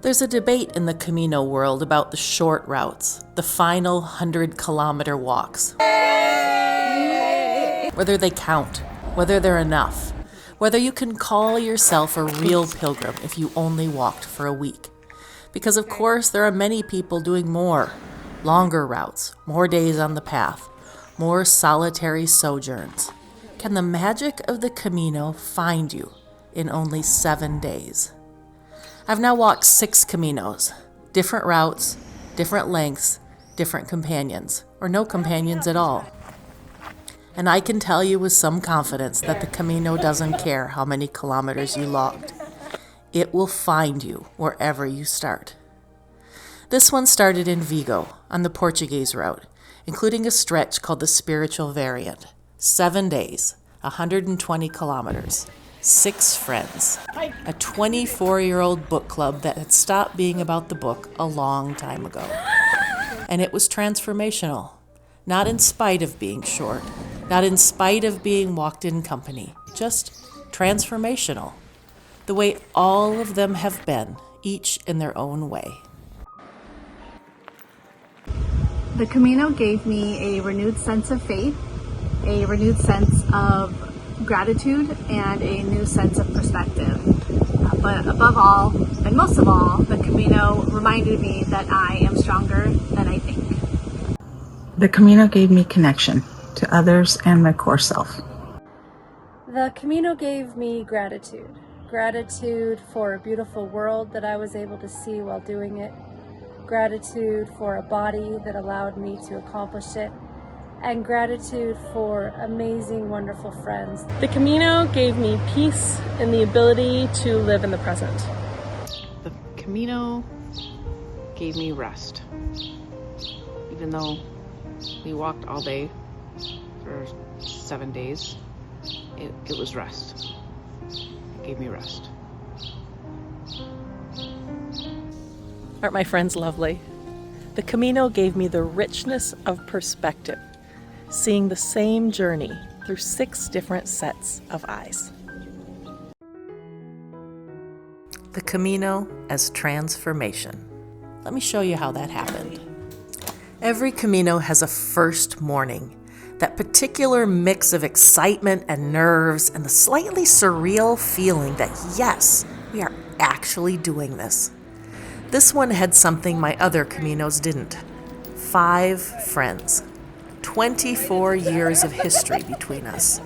There's a debate in the Camino world about the short routes, the final 100-kilometer walks. Whether they count, whether they're enough, whether you can call yourself a real pilgrim if you only walked for a week. Because of course there are many people doing more, longer routes, more days on the path, more solitary sojourns. Can the magic of the Camino find you in only 7 days? I've now walked 6 Caminos, different routes, different lengths, different companions, or no companions at all. And I can tell you with some confidence that the Camino doesn't care how many kilometers you logged. It will find you wherever you start. This one started in Vigo on the Portuguese route, including a stretch called the spiritual variant. 7 days, 120 kilometers. 6 friends, a 24-year-old book club that had stopped being about the book a long time ago. And it was transformational, not in spite of being short, not in spite of being walked in company, just transformational, the way all of them have been, each in their own way. The Camino gave me a renewed sense of faith, a renewed sense of gratitude, and a new sense of perspective. But above all, and most of all, the Camino reminded me that I am stronger than I think. The Camino gave me connection to others and my core self. The Camino gave me gratitude. Gratitude for a beautiful world that I was able to see while doing it. Gratitude for a body that allowed me to accomplish it. And gratitude for amazing, wonderful friends. The Camino gave me peace and the ability to live in the present. The Camino gave me rest. Even though we walked all day for 7 days, it was rest. It gave me rest. Aren't my friends lovely? The Camino gave me the richness of perspective, seeing the same journey through 6 different sets of eyes. The Camino as transformation. Let me show you how that happened. Every Camino has a first morning, that particular mix of excitement and nerves and the slightly surreal feeling that yes, we are actually doing this. This one had something my other Caminos didn't. 5 friends. 24 years of history between us,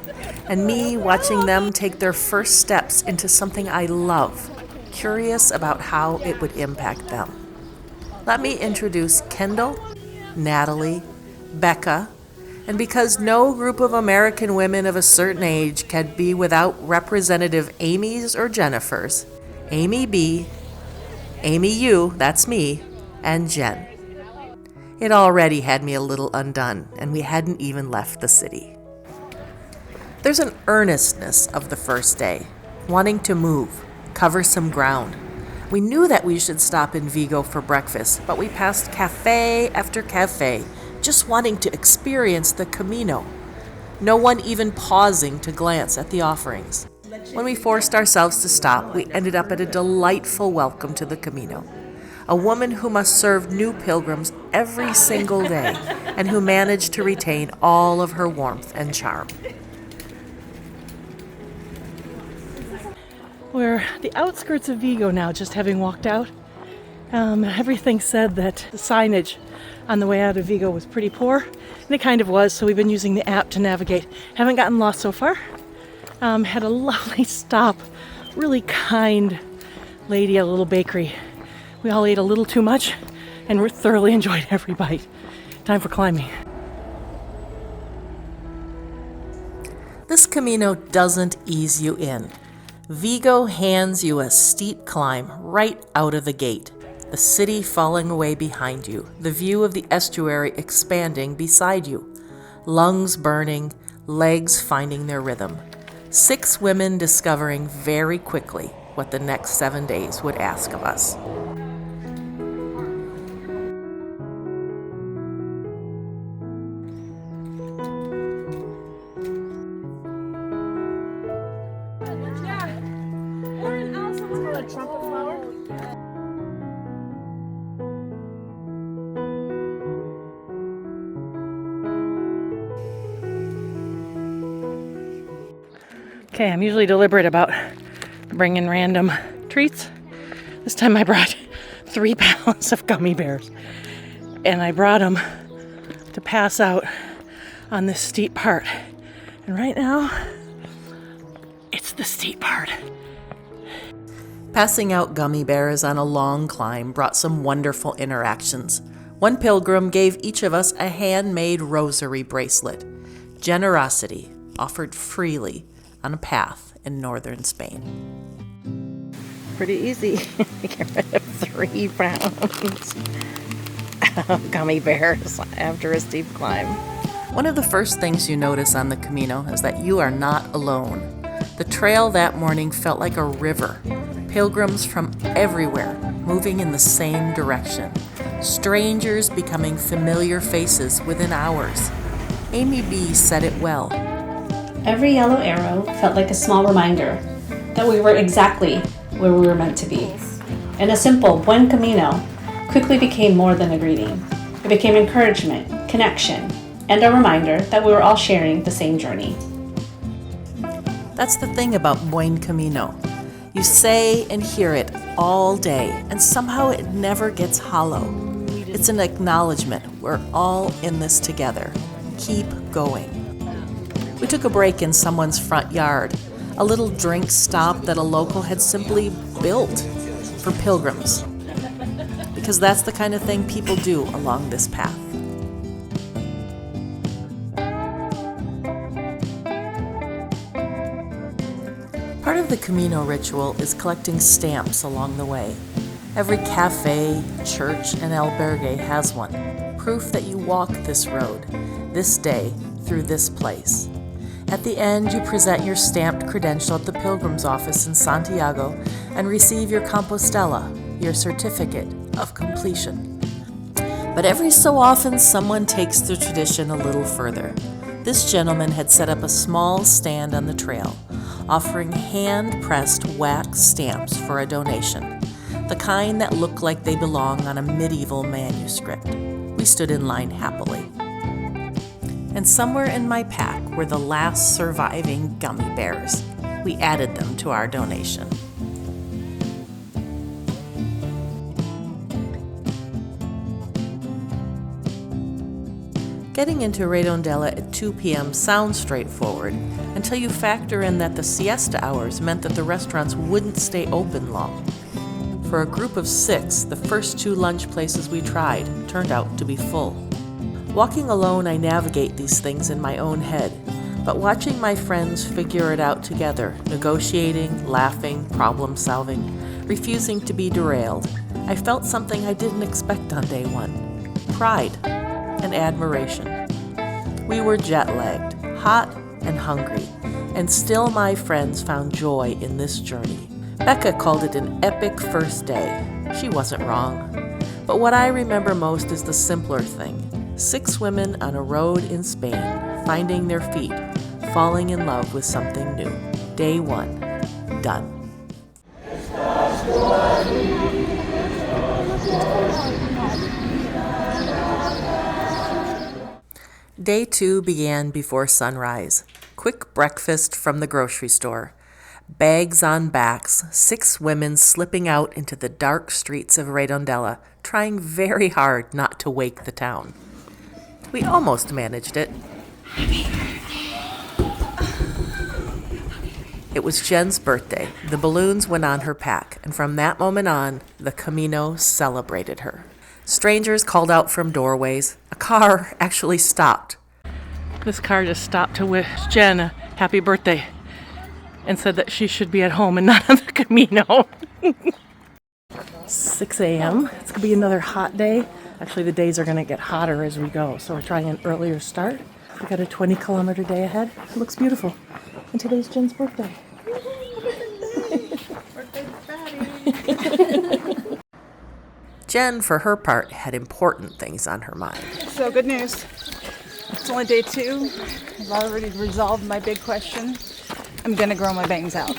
and me watching them take their first steps into something I love, curious about how it would impact them. Let me introduce Kendall, Natalie, Becca, and because no group of American women of a certain age can be without representative Amy's or Jennifer's, Amy B, Amy U, that's me, and Jen. It already had me a little undone, and we hadn't even left the city. There's an earnestness of the first day, wanting to move, cover some ground. We knew that we should stop in Vigo for breakfast, but we passed cafe after cafe, just wanting to experience the Camino. No one even pausing to glance at the offerings. When we forced ourselves to stop, we ended up at a delightful welcome to the Camino. A woman who must serve new pilgrims every single day and who managed to retain all of her warmth and charm. We're the outskirts of Vigo now, just having walked out. Everything said that the signage on the way out of Vigo was pretty poor, and it kind of was, so we've been using the app to navigate. Haven't gotten lost so far. Had a lovely stop, really kind lady at a little bakery. We all ate a little too much and thoroughly enjoyed every bite. Time for climbing. This Camino doesn't ease you in. Vigo hands you a steep climb right out of the gate. The city falling away behind you, the view of the estuary expanding beside you. Lungs burning, legs finding their rhythm. 6 women discovering very quickly what the next 7 days would ask of us. Okay, I'm usually deliberate about bringing random treats. This time I brought 3 pounds of gummy bears, and I brought them to pass out on this steep part. And right now, it's the steep part. Passing out gummy bears on a long climb brought some wonderful interactions. One pilgrim gave each of us a handmade rosary bracelet. Generosity offered freely on a path in northern Spain. Pretty easy to get rid of 3 pounds of gummy bears after a steep climb. One of the first things you notice on the Camino is that you are not alone. The trail that morning felt like a river. Pilgrims from everywhere moving in the same direction. Strangers becoming familiar faces within hours. Amy B. said it well. Every yellow arrow felt like a small reminder that we were exactly where we were meant to be. And a simple Buen Camino quickly became more than a greeting. It became encouragement, connection, and a reminder that we were all sharing the same journey. That's the thing about Buen Camino. You say and hear it all day, and somehow it never gets hollow. It's an acknowledgement we're all in this together. Keep going. We took a break in someone's front yard, a little drink stop that a local had simply built for pilgrims, because that's the kind of thing people do along this path. Part of the Camino ritual is collecting stamps along the way. Every cafe, church, and albergue has one, proof that you walked this road, this day, through this place. At the end, you present your stamped credential at the pilgrim's office in Santiago and receive your Compostela, your certificate of completion. But every so often, someone takes the tradition a little further. This gentleman had set up a small stand on the trail, offering hand-pressed wax stamps for a donation, the kind that look like they belong on a medieval manuscript. We stood in line happily. And somewhere in my pack were the last surviving gummy bears. We added them to our donation. Getting into Redondela at 2 p.m. sounds straightforward until you factor in that the siesta hours meant that the restaurants wouldn't stay open long. For a group of 6, the first 2 lunch places we tried turned out to be full. Walking alone, I navigate these things in my own head, but watching my friends figure it out together, negotiating, laughing, problem-solving, refusing to be derailed, I felt something I didn't expect on day 1. Pride and admiration. We were jet-lagged, hot and hungry, and still my friends found joy in this journey. Becca called it an epic first day. She wasn't wrong. But what I remember most is the simpler thing. 6 women on a road in Spain, finding their feet, falling in love with something new. Day 1, done. Day 2 began before sunrise. Quick breakfast from the grocery store. Bags on backs, 6 women slipping out into the dark streets of Redondela, trying very hard not to wake the town. We almost managed it. It was Jen's birthday. The balloons went on her pack, and from that moment on, the Camino celebrated her. Strangers called out from doorways. A car actually stopped. This car just stopped to wish Jen a happy birthday and said that she should be at home and not on the Camino. 6 a.m. It's going to be another hot day. Actually, the days are going to get hotter as we go, so we're trying an earlier start. We got a 20-kilometer day ahead. It looks beautiful. And today's Jen's birthday. Jen, for her part, had important things on her mind. So good news. It's only day 2. I've already resolved my big question. I'm gonna grow my bangs out.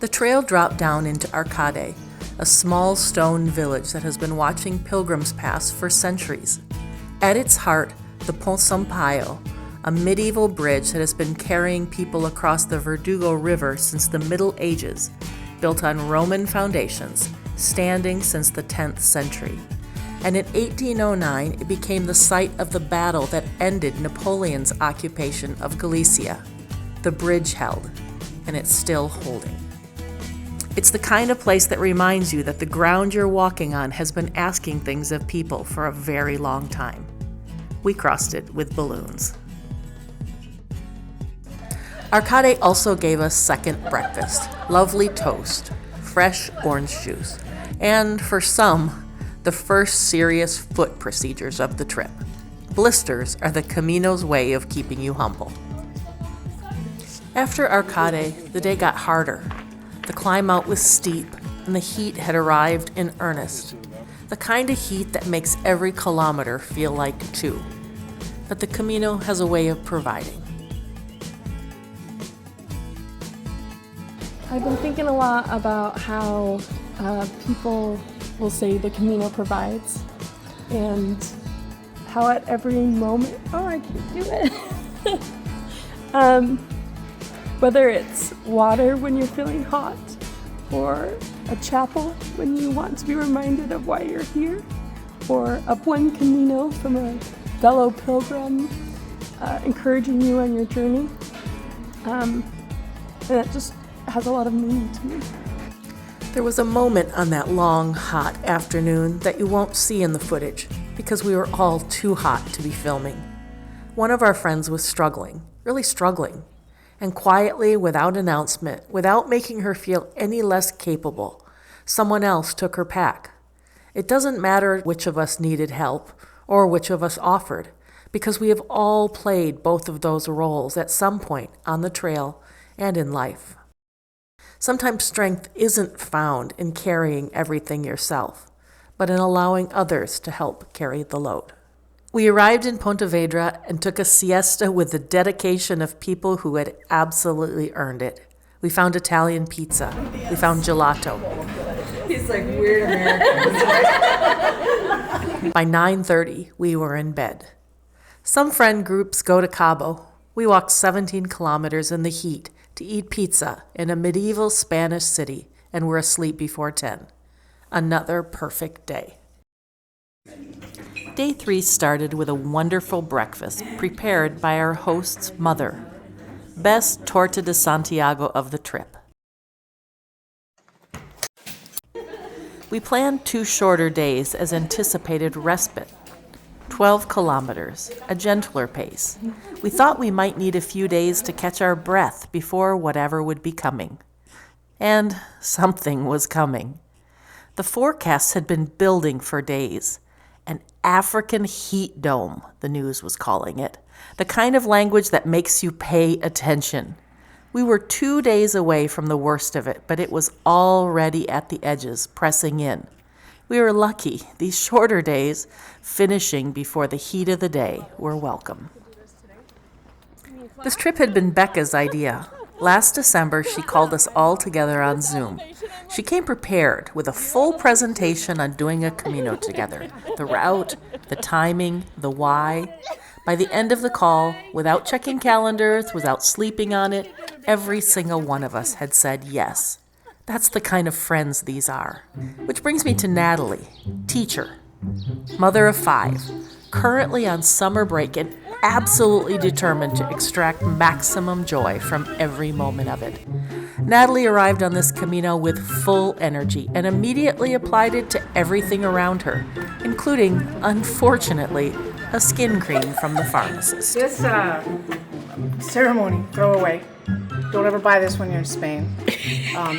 The trail dropped down into Arcade, a small stone village that has been watching pilgrims pass for centuries. At its heart, the Pont Sampaio, a medieval bridge that has been carrying people across the Verdugo River since the Middle Ages, built on Roman foundations, standing since the 10th century. And in 1809, it became the site of the battle that ended Napoleon's occupation of Galicia. The bridge held, and it's still holding. It's the kind of place that reminds you that the ground you're walking on has been asking things of people for a very long time. We crossed it with balloons. Arcade also gave us second breakfast, lovely toast, fresh orange juice, and for some, the first serious foot procedures of the trip. Blisters are the Camino's way of keeping you humble. After Arcade, the day got harder. The climb out was steep, and the heat had arrived in earnest. The kind of heat that makes every kilometer feel like 2. But the Camino has a way of providing. I've been thinking a lot about how people will say the Camino provides, and how at every moment, I can't do it. Whether it's water when you're feeling hot, or a chapel when you want to be reminded of why you're here, or a buen camino from a fellow pilgrim encouraging you on your journey. And it just has a lot of meaning to me. There was a moment on that long, hot afternoon that you won't see in the footage because we were all too hot to be filming. One of our friends was struggling, really struggling, and quietly, without announcement, without making her feel any less capable, someone else took her pack. It doesn't matter which of us needed help or which of us offered, because we have all played both of those roles at some point on the trail and in life. Sometimes strength isn't found in carrying everything yourself, but in allowing others to help carry the load. We arrived in Pontevedra and took a siesta with the dedication of people who had absolutely earned it. We found Italian pizza. We found gelato. He's like weird American. By 9:30, we were in bed. Some friend groups go to Cabo. We walked 17 kilometers in the heat to eat pizza in a medieval Spanish city and were asleep before 10. Another perfect day. Day 3 started with a wonderful breakfast prepared by our host's mother. Best torta de Santiago of the trip. We planned 2 shorter days as anticipated respite. 12 kilometers, a gentler pace. We thought we might need a few days to catch our breath before whatever would be coming. And something was coming. The forecasts had been building for days. An African heat dome, the news was calling it. The kind of language that makes you pay attention. We were 2 days away from the worst of it, but it was already at the edges, pressing in. We were lucky. These shorter days, finishing before the heat of the day, were welcome. This trip had been Becca's idea. Last December, she called us all together on Zoom. She came prepared with a full presentation on doing a Camino together. The route, the timing, the why. By the end of the call, without checking calendars, without sleeping on it, every single one of us had said yes. That's the kind of friends these are. Which brings me to Natalie, teacher, mother of 5, currently on summer break and absolutely determined to extract maximum joy from every moment of it. Natalie arrived on this Camino with full energy and immediately applied it to everything around her, including, unfortunately, a skin cream from the pharmacist. This ceremony, throw away. Don't ever buy this when you're in Spain.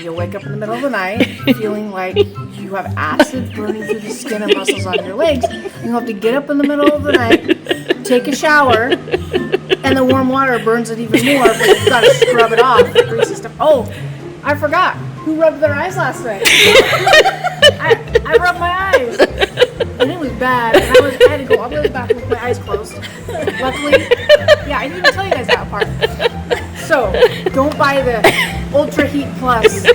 You'll wake up in the middle of the night feeling like you have acid burning through the skin and muscles on your legs. And you'll have to get up in the middle of the night, take a shower, and the warm water burns it even more, but you've got to scrub it off. The greasy stuff. Oh, I forgot. Who rubbed their eyes last night? I rubbed my eyes. And it was bad. And I had to go all the way to the bathroom with my eyes closed. Luckily, I didn't even tell you guys that part. So don't buy the Ultra Heat Plus.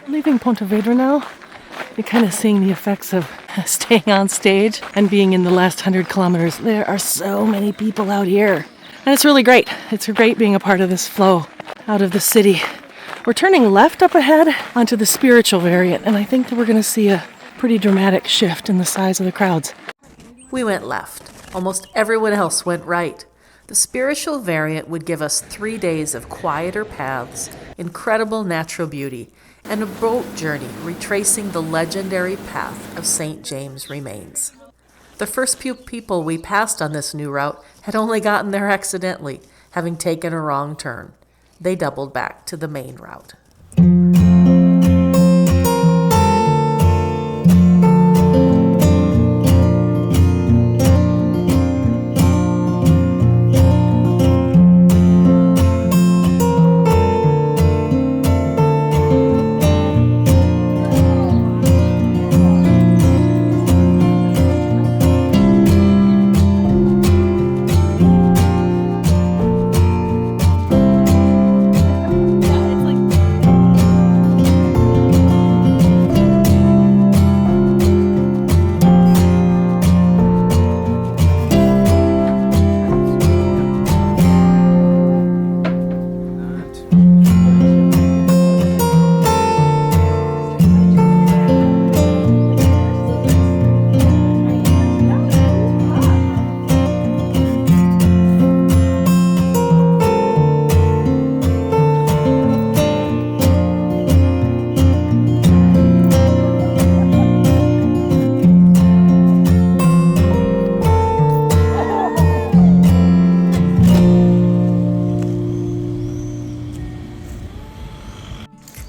Leaving Pontevedra now, you're kind of seeing the effects of staying on stage and being in the last 100 kilometers. There are so many people out here. And it's really great. It's great being a part of this flow out of the city. We're turning left up ahead onto the spiritual variant, and I think that we're going to see a pretty dramatic shift in the size of the crowds. We went left. Almost everyone else went right. The spiritual variant would give us 3 days of quieter paths, incredible natural beauty, and a boat journey retracing the legendary path of St. James' remains. The first few people we passed on this new route had only gotten there accidentally, having taken a wrong turn. They doubled back to the main route.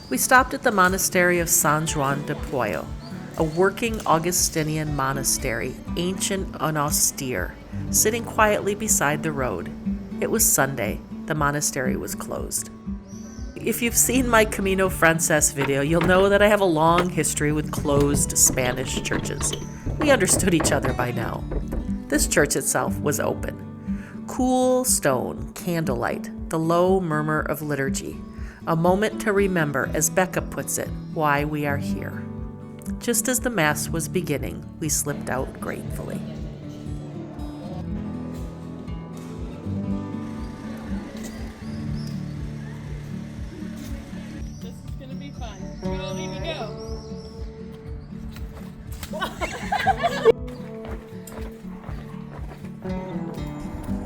We stopped at the Monastery of San Juan de Puyo, a working Augustinian monastery, ancient and austere, sitting quietly beside the road. It was Sunday. The monastery was closed. If you've seen my Camino Frances video, you'll know that I have a long history with closed Spanish churches. We understood each other by now. This church itself was open. Cool stone, candlelight, the low murmur of liturgy. A moment to remember, as Becca puts it, why we are here. Just as the Mass was beginning, we slipped out gratefully. This is going to be fun. We're going to leave it go.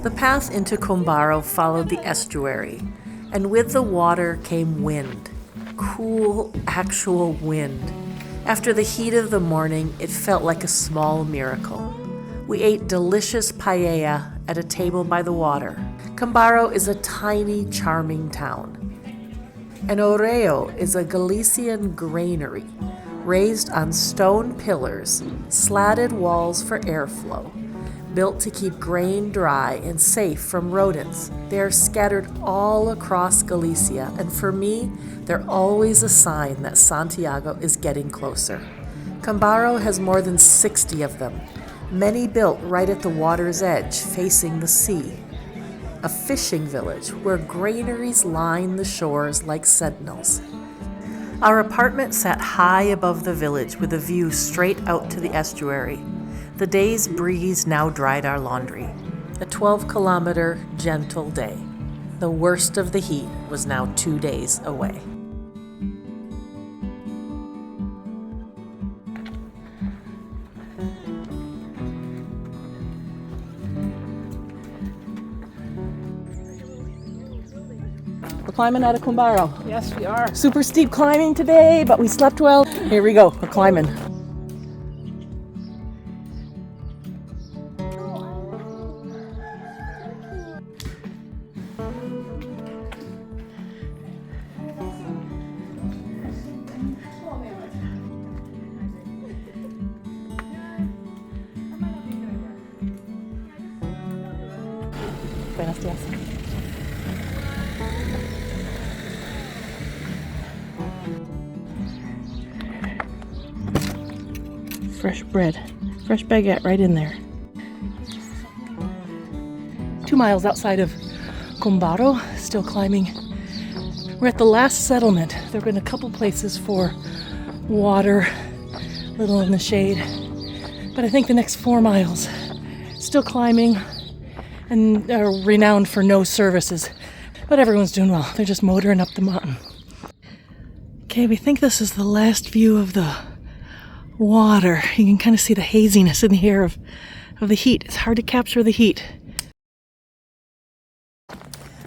The path into Combarro followed the estuary, and with the water came wind, cool, actual wind. After the heat of the morning, it felt like a small miracle. We ate delicious paella at a table by the water. Combarro is a tiny, charming town. And Arousa is a Galician granary, raised on stone pillars, slatted walls for airflow, built to keep grain dry and safe from rodents. They are scattered all across Galicia, and for me, they're always a sign that Santiago is getting closer. Combarro has more than 60 of them, many built right at the water's edge, facing the sea. A fishing village where granaries line the shores like sentinels. Our apartment sat high above the village with a view straight out to the estuary. The day's breeze now dried our laundry. A 12-kilometer gentle day. The worst of the heat was now 2 days away. We're climbing out of Combarro. Yes, we are. Super steep climbing today, but we slept well. Here we go, we're climbing. Buenos días. fresh bread. Fresh baguette right in there. 2 miles outside of Combarro, still climbing. We're at the last settlement. There have been a couple places for water, a little in the shade. But I think the next 4 miles, still climbing, and are renowned for no services. But everyone's doing well. They're just motoring up the mountain. Okay, we think this is the last view of the water. You can kind of see the haziness in the air of the heat. It's hard to capture the heat.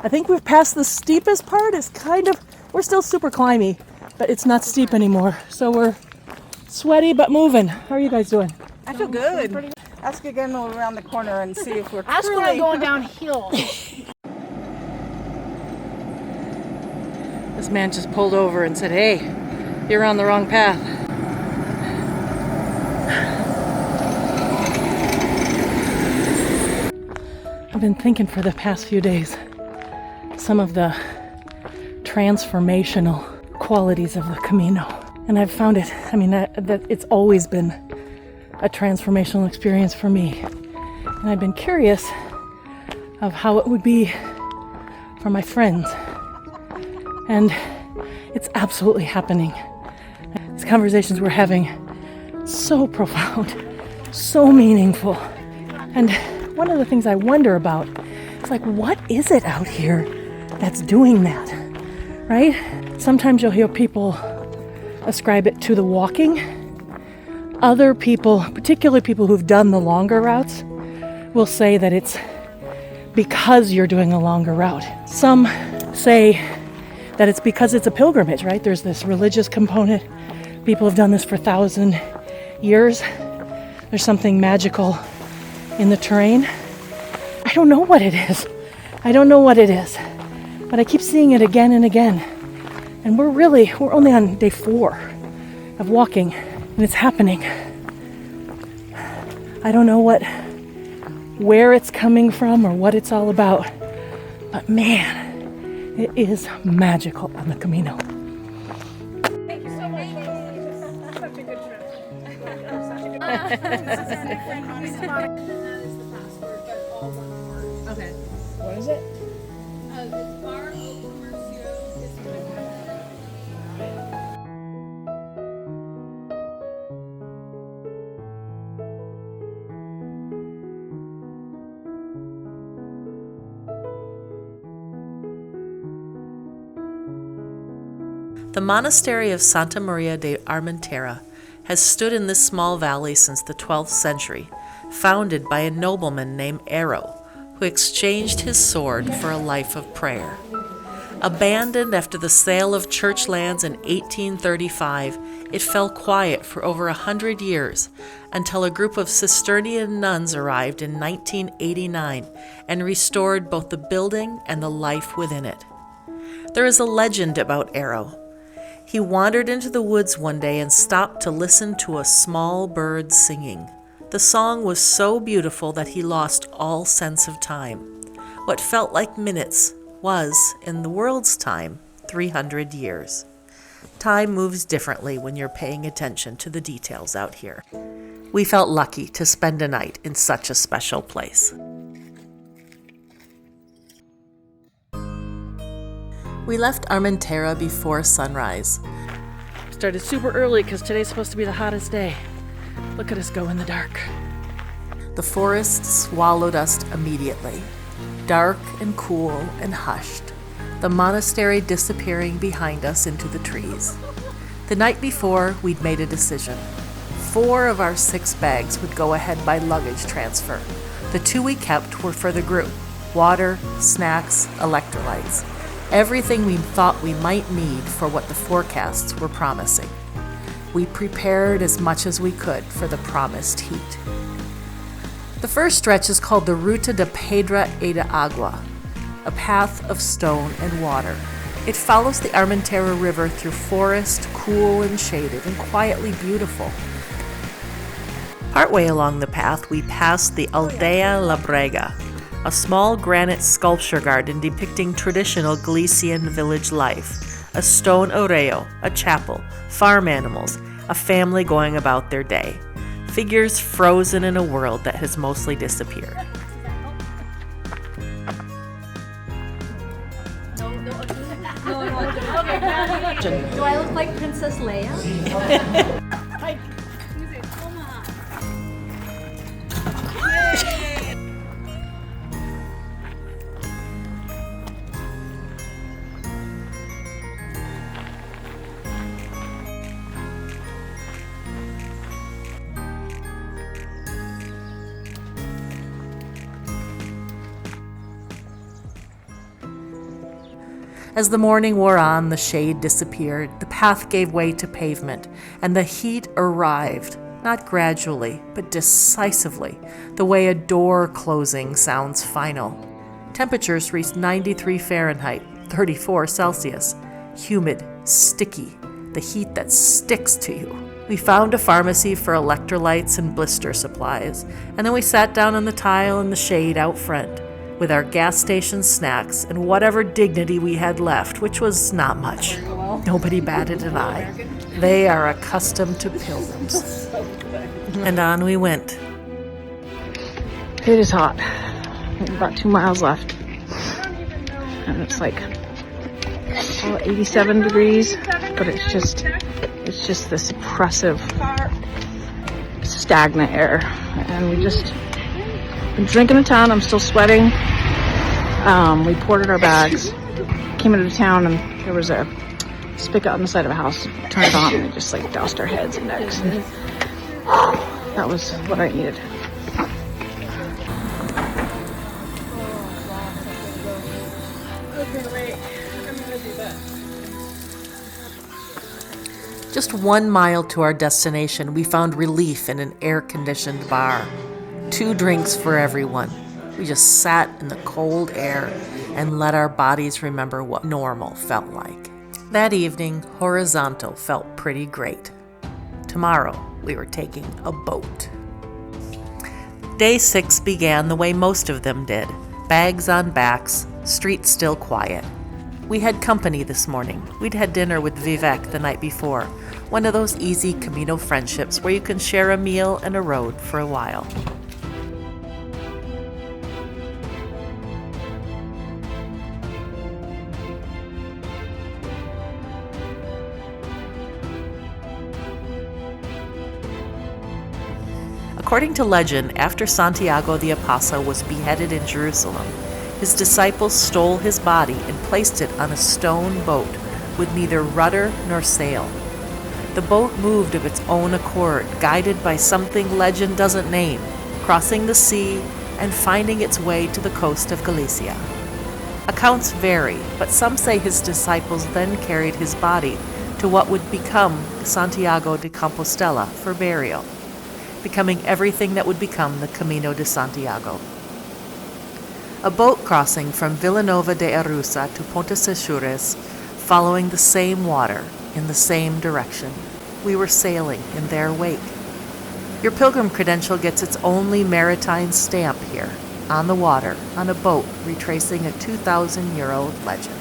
I think we've passed the steepest part. We're still super climby, but it's not steep anymore. So we're sweaty but moving. How are you guys doing? I feel good. Ask again around the corner and see if we're Ask when I'm going downhill. This man just pulled over and said, "Hey, you're on the wrong path." I've been thinking for the past few days some of the transformational qualities of the Camino. And I've found it, that it's always been a transformational experience for me. And I've been curious of how it would be for my friends. And it's absolutely happening. These conversations we're having, so profound, so meaningful. And one of the things I wonder about is what is it out here that's doing that, right? Sometimes you'll hear people ascribe it to the walking. Other people, particularly people who've done the longer routes, will say that it's because you're doing a longer route. Some say that it's because it's a pilgrimage, right? There's this religious component. People have done this for 1,000 years. There's something magical in the terrain. I don't know what it is. But I keep seeing it again and again. And we're only on day 4 of walking, and it's happening. I don't know where it's coming from or what it's all about, but man, it is magical on the Camino. Thank you so much. Such a good trip. Okay. What is it? The monastery of Santa Maria de Armenteira has stood in this small valley since the 12th century, founded by a nobleman named Arrousa, who exchanged his sword for a life of prayer. Abandoned after the sale of church lands in 1835, it fell quiet for over 100 years until a group of Cistercian nuns arrived in 1989 and restored both the building and the life within it. There is a legend about Arrousa. He wandered into the woods one day and stopped to listen to a small bird singing. The song was so beautiful that he lost all sense of time. What felt like minutes was, in the world's time, 300 years. Time moves differently when you're paying attention to the details out here. We felt lucky to spend a night in such a special place. We left Armenteira before sunrise. Started super early because today's supposed to be the hottest day. Look at us go in the dark. The forest swallowed us immediately, dark and cool and hushed, the monastery disappearing behind us into the trees. The night before, we'd made a decision. 4 of our 6 bags would go ahead by luggage transfer. The 2 we kept were for the group: water, snacks, electrolytes. Everything we thought we might need for what the forecasts were promising. We prepared as much as we could for the promised heat. The first stretch is called the Ruta de Pedra e de Agua, a path of stone and water. It follows the Armenteira River through forest, cool and shaded, and quietly beautiful. Partway along the path, we passed the Aldea La Brega, a small granite sculpture garden depicting traditional Galician village life, a stone arreo, a chapel, farm animals, a family going about their day. figures frozen in a world that has mostly disappeared. Do I look like Princess Leia? As the morning wore on, the shade disappeared, the path gave way to pavement, and the heat arrived, not gradually, but decisively, the way a door closing sounds final. Temperatures reached 93 Fahrenheit, 34 Celsius. Humid, sticky, the heat that sticks to you. We found a pharmacy for electrolytes and blister supplies, and then we sat down on the tile in the shade out front, with our gas station snacks and whatever dignity we had left, which was not much. Nobody batted an eye. They are accustomed to pilgrims. And on we went. It is hot. About 2 miles left. And it's like 87 degrees, but it's just this oppressive, stagnant air. And we just been drinking a ton. I'm still sweating. We ported our bags, came into town, and there was a spigot on the side of a house. Turned it on, and we just like doused our heads and necks. And that was what I needed. Just 1 mile to our destination, we found relief in an air-conditioned bar. 2 drinks for everyone. We just sat in the cold air and let our bodies remember what normal felt like. That evening, horizontal felt pretty great. Tomorrow, we were taking a boat. Day 6 began the way most of them did. Bags on backs, streets still quiet. We had company this morning. We'd had dinner with Vivek the night before, one of those easy Camino friendships where you can share a meal and a road for a while. According to legend, after Santiago the Apostle was beheaded in Jerusalem, his disciples stole his body and placed it on a stone boat with neither rudder nor sail. The boat moved of its own accord, guided by something legend doesn't name, crossing the sea and finding its way to the coast of Galicia. Accounts vary, but some say his disciples then carried his body to what would become Santiago de Compostela for burial, becoming everything that would become the Camino de Santiago. A boat crossing from Vilanova de Arousa to Pontevedra, following the same water in the same direction. We were sailing in their wake. Your pilgrim credential gets its only maritime stamp here, on the water, on a boat retracing a 2,000-year-old legend.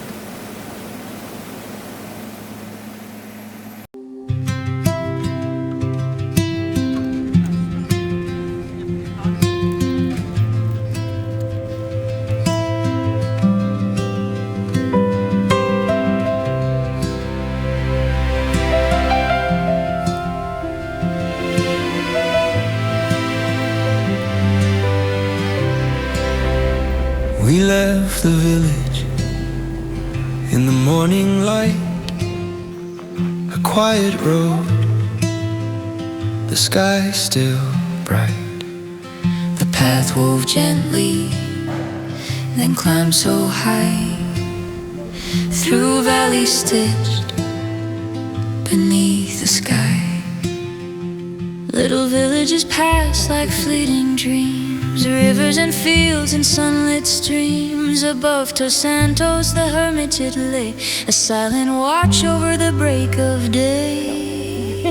We left the village in the morning light, a quiet road, the sky still bright. The path wove gently, then climbed so high, through valleys stitched beneath the sky. Little villages pass like fleeting dreams, rivers and fields and sunlit streams. Above Tos Santos the hermitage lay, a silent watch over the break of day.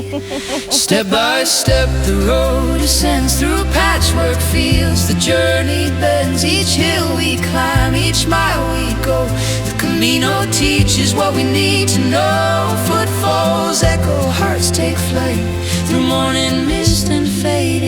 Step by step the road descends through patchwork fields. The journey bends, each hill we climb, each mile we go. The Camino teaches what we need to know. Footfalls echo, hearts take flight through morning mist and fade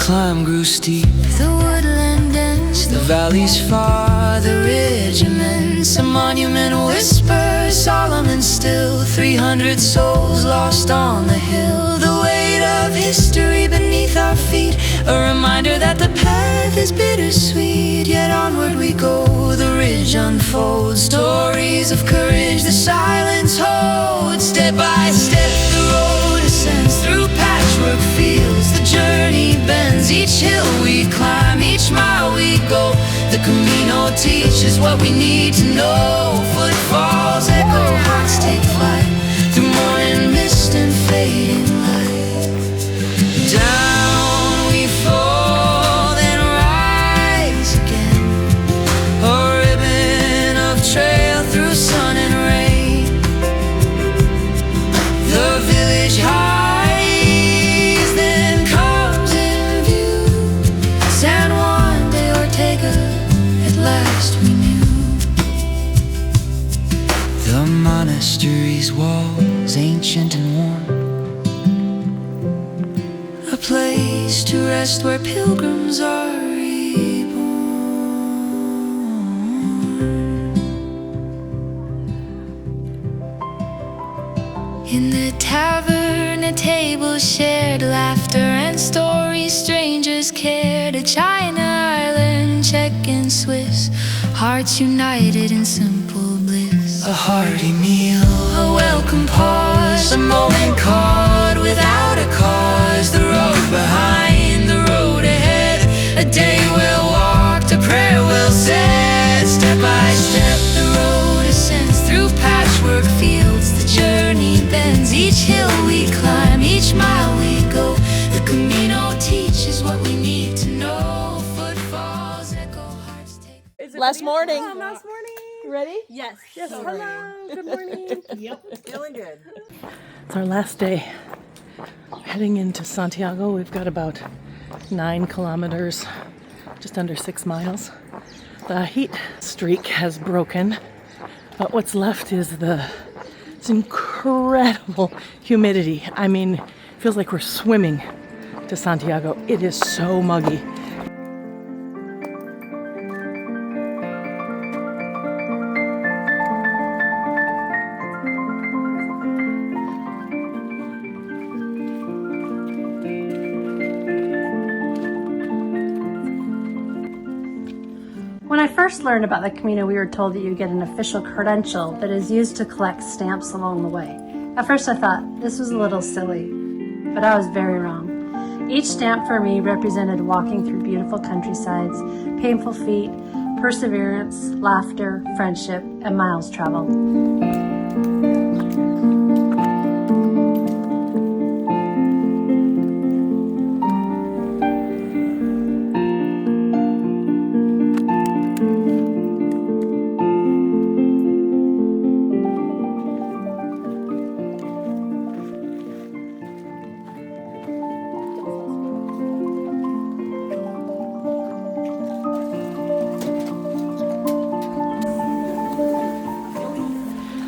climb grew steep. The woodland ends, The valleys far, the ridge immense. A monument whispers, solemn and still. 300 souls lost on the hill. The weight of history beneath our feet. A reminder that the path is bittersweet. Yet onward we go, the ridge unfolds. Stories of courage, the silence holds. Step by step the road ascends through patchwork fields. The journey bends, each hill we climb, each mile we go. The Camino teaches what we need to know. Footfalls echo, hearts take flight through morning mist and fading light. Down we fall, then rise again. A ribbon of trail through sun and rain. The village highs, then comes in view. San Juan de Ortega, at last we knew. The monastery's walls, ancient and worn. a place to rest where pilgrims are reborn. In the tavern, a table shared, laughter and stories strangers cared. A China Island, Czech and Swiss, hearts united in simple bliss. A hearty meal, A welcome pause, a moment caught without a cause. The road behind, the road ahead. A day well walked, a prayer well said. Step by step the road ascends through patchwork fields. The journey bends, each hill we climb, each mile we go. The Camino teaches what we need to know. Footfalls echo, hearts take. Last morning. Last morning. Ready? Yes. Yes. Hello. Good morning. Yep, feeling good. It's our last day. Heading into Santiago. We've got about 9 kilometers, just under 6 miles. The heat streak has broken, but what's left is this incredible humidity. I mean, it feels like we're swimming to Santiago. It is so muggy. When I first learned about the Camino, we were told that you get an official credential that is used to collect stamps along the way. At first I thought this was a little silly, but I was very wrong. Each stamp for me represented walking through beautiful countrysides, painful feet, perseverance, laughter, friendship, and miles traveled.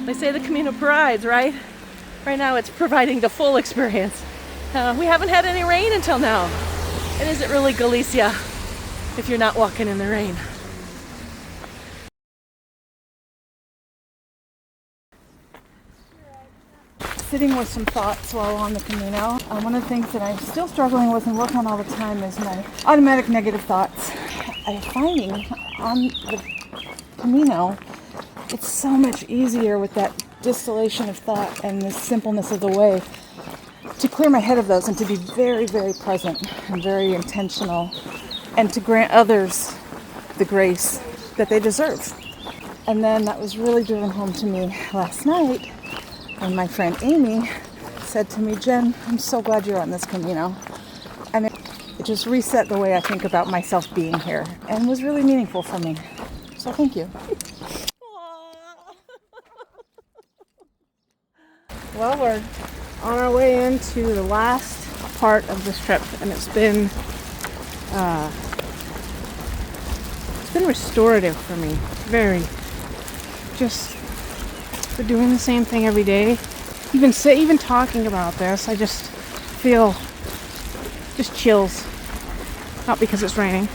They say the Camino provides, right? Right now it's providing the full experience. We haven't had any rain until now. It isn't really Galicia if you're not walking in the rain. Sitting with some thoughts while on the Camino. One of the things that I'm still struggling with and work on all the time is my automatic negative thoughts. I'm finding on the Camino, it's so much easier with that distillation of thought and the simpleness of the way to clear my head of those and to be very, very present and very intentional and to grant others the grace that they deserve. And then that was really driven home to me last night when my friend Amy said to me, "Jen, I'm so glad you're on this Camino." And it just reset the way I think about myself being here and was really meaningful for me. So thank you. Well, we're on our way into the last part of this trip, and it's been restorative for me. Very, just for doing the same thing every day. Even talking about this, I just feel just chills. not because it's raining.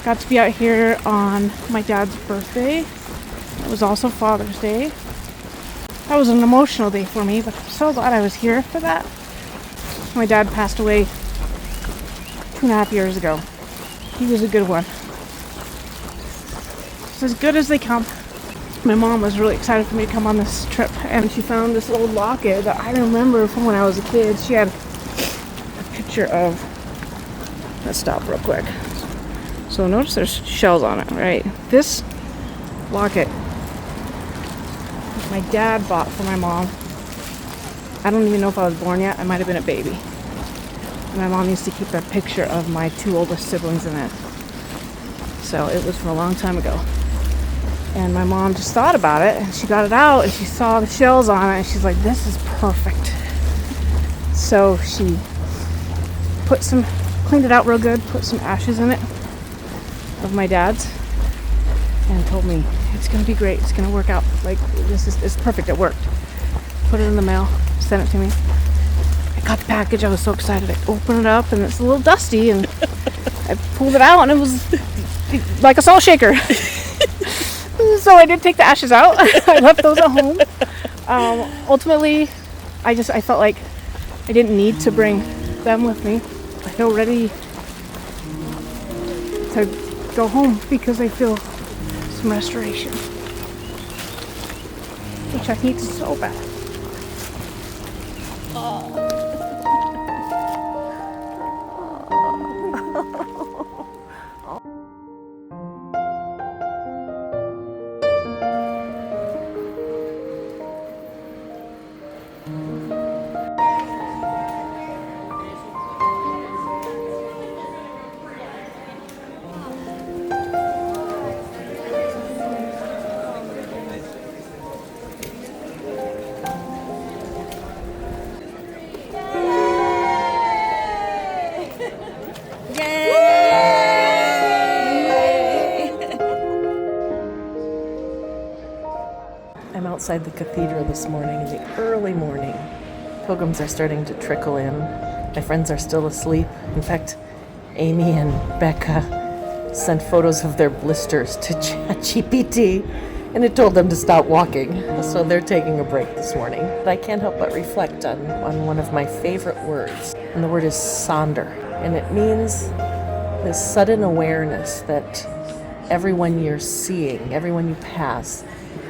Got to be out here on my dad's birthday. It was also Father's Day. That was an emotional day for me, but I'm so glad I was here for that. My dad passed away 2.5 years ago. He was a good one. It's as good as they come. My mom was really excited for me to come on this trip, and she found this old locket that I remember from when I was a kid. She had a picture of... Let's stop real quick. So notice there's shells on it, right? This locket my dad bought for my mom. I don't even know if I was born yet. I might have been a baby. And my mom used to keep a picture of my 2 oldest siblings in it. So it was from a long time ago. And my mom just thought about it, and she got it out, and she saw the shells on it, and she's like, this is perfect. So she cleaned it out real good, put some ashes in it of my dad's, and told me, it's gonna be great, it's gonna work out. Like, it's perfect, it worked. Put it in the mail, sent it to me. I got the package, I was so excited. I opened it up, and it's a little dusty, and I pulled it out, and it was like a salt shaker. So I did take the ashes out. I left those at home. Ultimately, I felt like I didn't need to bring them with me. I feel ready to go home because I feel some restoration, which I need so bad. I'm outside the cathedral this morning in the early morning. Pilgrims are starting to trickle in. My friends are still asleep. In fact, Amy and Becca sent photos of their blisters to ChatGPT, and it told them to stop walking. So they're taking a break this morning. But I can't help but reflect on one of my favorite words. And the word is sonder. And it means this sudden awareness that everyone you're seeing, everyone you pass,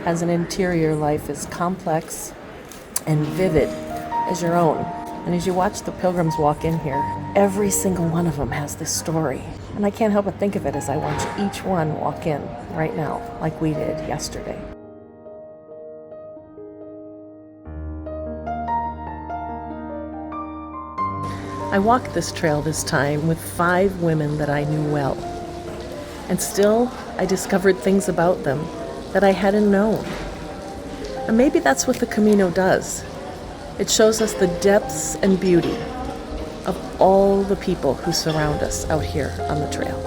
has an interior life as complex and vivid as your own. And as you watch the pilgrims walk in here, every single one of them has this story. And I can't help but think of it as I watch each one walk in right now, like we did yesterday. I walked this trail this time with 5 women that I knew well. And still, I discovered things about them that I hadn't known. And maybe that's what the Camino does. It shows us the depths and beauty of all the people who surround us out here on the trail.